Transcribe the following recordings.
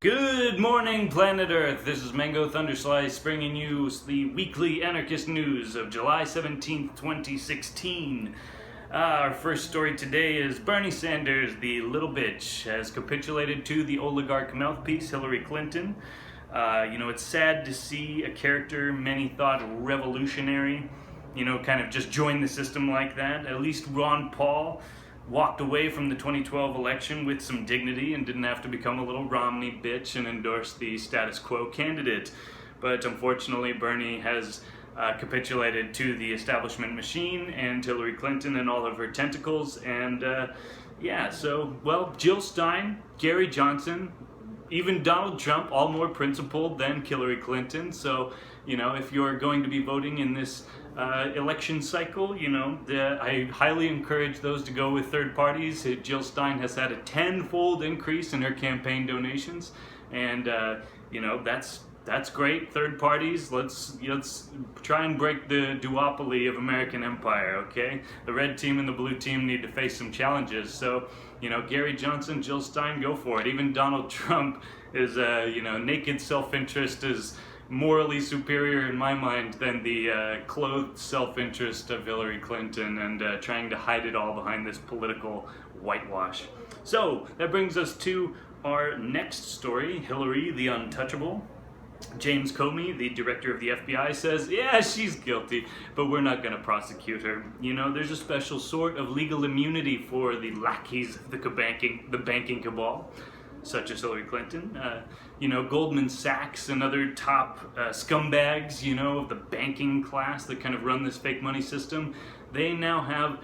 Good morning, planet Earth. This is Mango Thunderslice bringing you the weekly Anarchist news of July 17th, 2016. Our first story today is Bernie Sanders, the little bitch, has capitulated to the oligarch mouthpiece, Hillary Clinton. It's sad to see a character many thought revolutionary, kind of just join the system like that. At least Ron Paul walked away from the 2012 election with some dignity and didn't have to become a little Romney bitch and endorse the status quo candidate. But unfortunately, Bernie has capitulated to the establishment machine and Hillary Clinton and all of her tentacles. And Jill Stein, Gary Johnson, even Donald Trump, all more principled than Hillary Clinton. So, if you're going to be voting in this election cycle, I highly encourage those to go with third parties. Jill Stein has had a tenfold increase in her campaign donations, and that's great. Third parties, let's try and break the duopoly of American empire. Okay, the red team and the blue team need to face some challenges. So, Gary Johnson, Jill Stein, go for it. Even Donald Trump is, naked self-interest is morally superior in my mind than the clothed self-interest of Hillary Clinton, and trying to hide it all behind this political whitewash. So that brings us to our next story, Hillary the Untouchable. James Comey, the director of the FBI, says, yeah, she's guilty, but we're not going to prosecute her. There's a special sort of legal immunity for the lackeys of the banking cabal, such as Hillary Clinton. Goldman Sachs and other top scumbags, of the banking class that kind of run this fake money system, they now have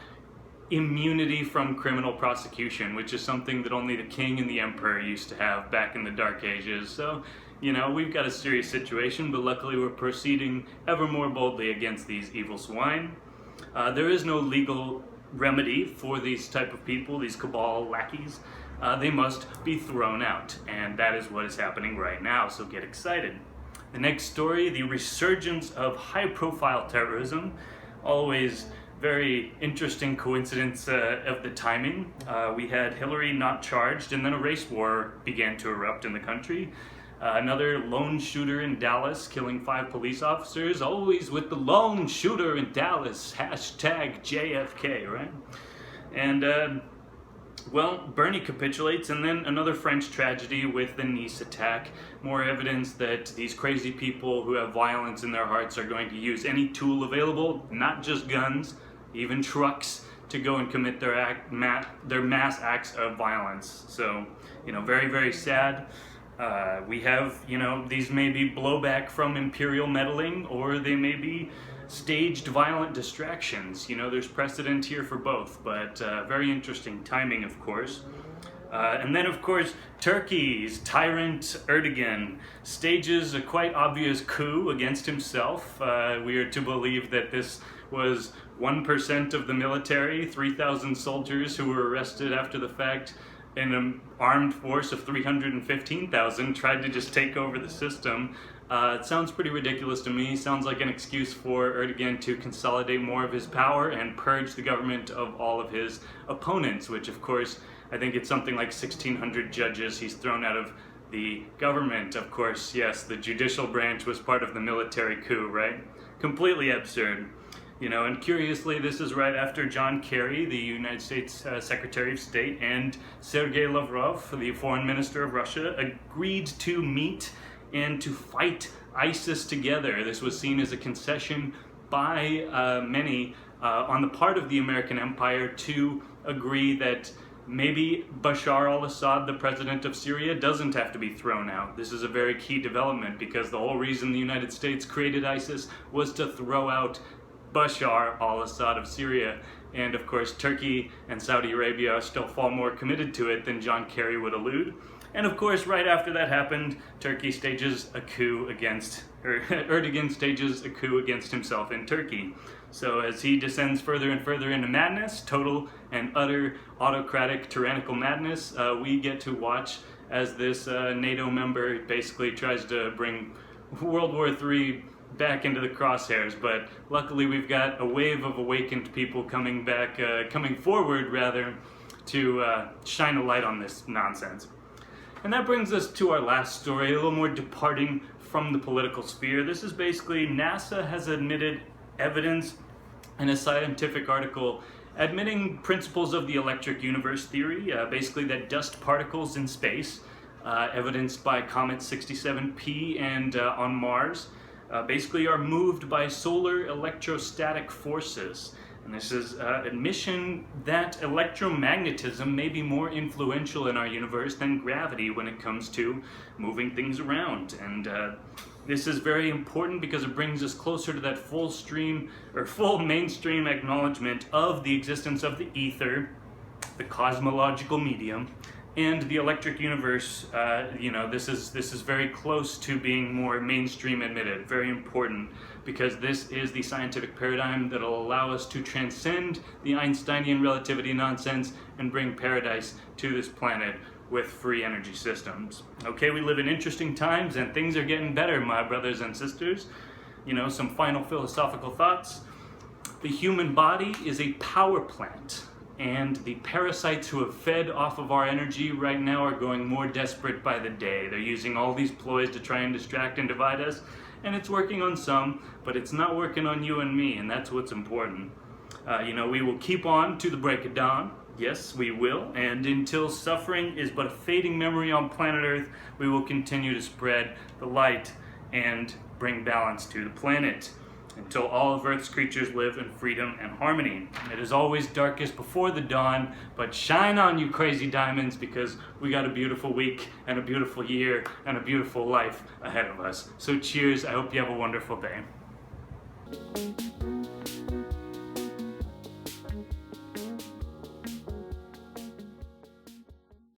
immunity from criminal prosecution, which is something that only the king and the emperor used to have back in the Dark Ages. So, we've got a serious situation, but luckily we're proceeding ever more boldly against these evil swine. There is no legal remedy for these type of people, these cabal lackeys. They must be thrown out, and that is what is happening right now, so get excited. The next story, the resurgence of high-profile terrorism. Always very interesting coincidence of the timing. We had Hillary not charged, and then a race war began to erupt in the country. Another lone shooter in Dallas killing 5 police officers, always with the lone shooter in Dallas, hashtag JFK, right? And Bernie capitulates, and then another French tragedy with the Nice attack. More evidence that these crazy people who have violence in their hearts are going to use any tool available, not just guns, even trucks, to go and commit their mass acts of violence. So, very, very sad. We have, these may be blowback from imperial meddling, or they may be staged violent distractions. There's precedent here for both, but very interesting timing, of course. And then, of course, Turkey's tyrant Erdogan stages a quite obvious coup against himself. We are to believe that this was 1% of the military, 3,000 soldiers who were arrested after the fact, and an armed force of 315,000 tried to just take over the system. It sounds pretty ridiculous to me. Sounds like an excuse for Erdogan to consolidate more of his power and purge the government of all of his opponents, which, of course, I think it's something like 1,600 judges he's thrown out of the government. Of course, yes, the judicial branch was part of the military coup, right? Completely absurd. And curiously, this is right after John Kerry, the United States Secretary of State, and Sergei Lavrov, the Foreign Minister of Russia, agreed to meet and to fight ISIS together. This was seen as a concession by many on the part of the American empire to agree that maybe Bashar al-Assad, the president of Syria, doesn't have to be thrown out. This is a very key development, because the whole reason the United States created ISIS was to throw out Bashar al-Assad of Syria. And of course, Turkey and Saudi Arabia are still far more committed to it than John Kerry would allude. And of course, right after that happened, Turkey stages a coup against, or Erdogan stages a coup against himself in Turkey. So as he descends further and further into madness, total and utter autocratic tyrannical madness, we get to watch as this NATO member basically tries to bring World War III back into the crosshairs. But luckily we've got a wave of awakened people coming forward to shine a light on this nonsense. And that brings us to our last story, a little more departing from the political sphere. This is basically NASA has admitted evidence in a scientific article admitting principles of the electric universe theory, basically that dust particles in space, evidenced by Comet 67P and on Mars, basically are moved by solar electrostatic forces. And this is admission that electromagnetism may be more influential in our universe than gravity when it comes to moving things around. And this is very important because it brings us closer to that full mainstream acknowledgement of the existence of the ether, the cosmological medium, and the electric universe. This is very close to being more mainstream admitted. Very important, because this is the scientific paradigm that will allow us to transcend the Einsteinian relativity nonsense and bring paradise to this planet with free energy systems. Okay, we live in interesting times and things are getting better, my brothers and sisters. Some final philosophical thoughts. The human body is a power plant, and the parasites who have fed off of our energy right now are growing more desperate by the day. They're using all these ploys to try and distract and divide us, and it's working on some, but it's not working on you and me, and that's what's important. We will keep on to the break of dawn. Yes, we will, and until suffering is but a fading memory on planet Earth, we will continue to spread the light and bring balance to the planet, until all of Earth's creatures live in freedom and harmony. It is always darkest before the dawn, but shine on, you crazy diamonds, because we got a beautiful week and a beautiful year and a beautiful life ahead of us. So cheers, I hope you have a wonderful day.